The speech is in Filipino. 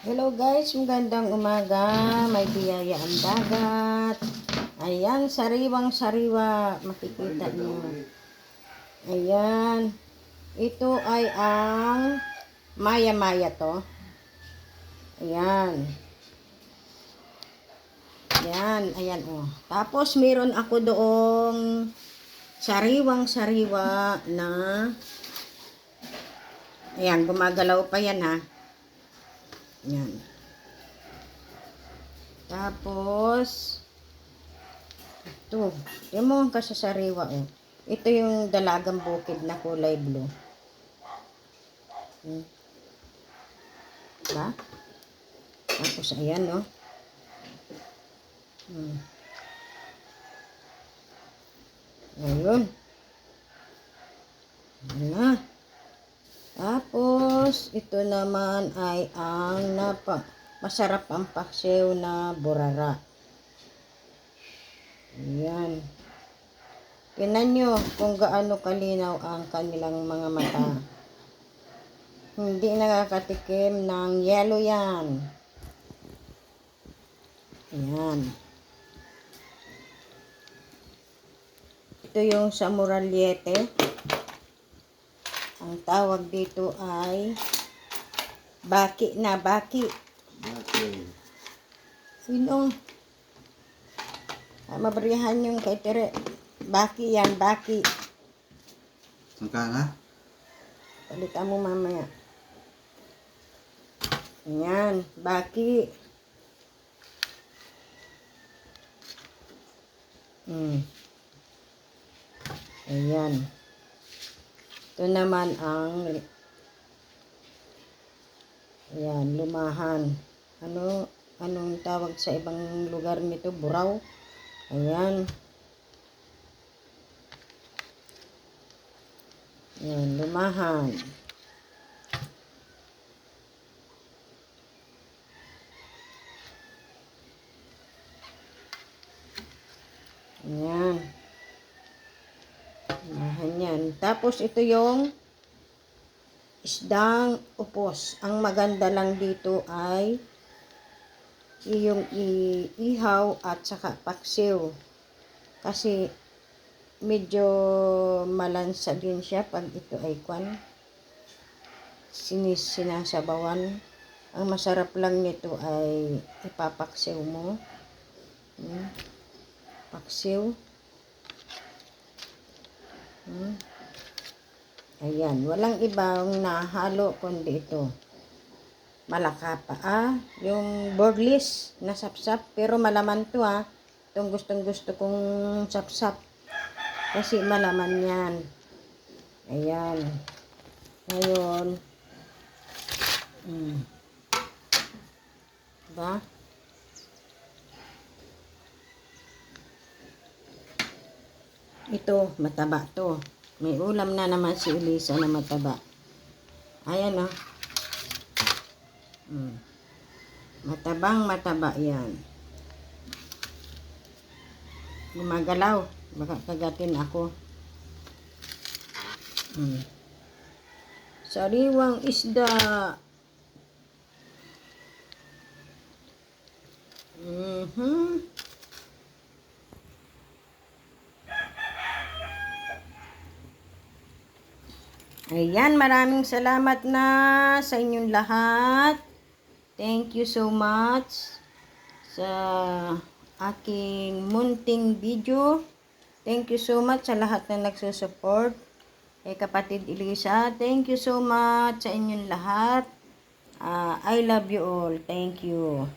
Hello guys, magandang umaga. May biyaya ang dagat. Ayan, sariwang sariwa. Makikita niyo. Ayan. Ito ay ang maya-maya to. Ayan. Ayan, ayan oh. Tapos meron ako doong sariwang sariwa na ayan, gumagalaw pa yan ha. Yan. Tapos, ito. Yung mo kasasariwa, oh. Ito yung dalagang bukid na kulay blue. Diba? Tapos, ayan, oh. Ayun. Ayan na. Tapos, ito naman ay ang masarap ang paksiw na burara. Ayan. Tingnan nyo kung gaano kalinaw ang kanilang mga mata. Hindi nakakatikim ng yellow yan. Ayan. Ito yung sa Muraliete. Ang tawag dito ay baki na baki. Baki. Sino? Mabrihan yung kay Tere. Baki yan, baki. Sangka nga? Palitan mo mamaya. Ayan, baki. Ayan. Ito naman ang ayan, lumahan. Anong tawag sa ibang lugar nito? Buraw. Ayan. Ayan, lumahan. Ayan. Lumahan yan. Tapos ito yung isdang upos. Ang maganda lang dito ay yung ihaw at saka paksiw. Kasi medyo malansa din siya pag ito ay sinasabawan. Ang masarap lang nito ay ipapaksiw mo. Paksiw. Ayan, walang ibang nahalo kundi ito. Malakapa, yung borlis na sapsap, pero malaman to ha. Itong gustong-gusto kong sapsap. Kasi malaman yan. Ayan. Ngayon. Diba? Ito, mataba to. May ulam na naman si Elisa na mataba. Ayan o. Matabang mataba yan. Gumagalaw. Baka kagatin ako. Sariwang isda. Ayan, maraming salamat na sa inyong lahat. Thank you so much sa aking munting video. Thank you so much sa lahat na nagsusupport. Kay kapatid Elisa, thank you so much sa inyong lahat. I love you all. Thank you.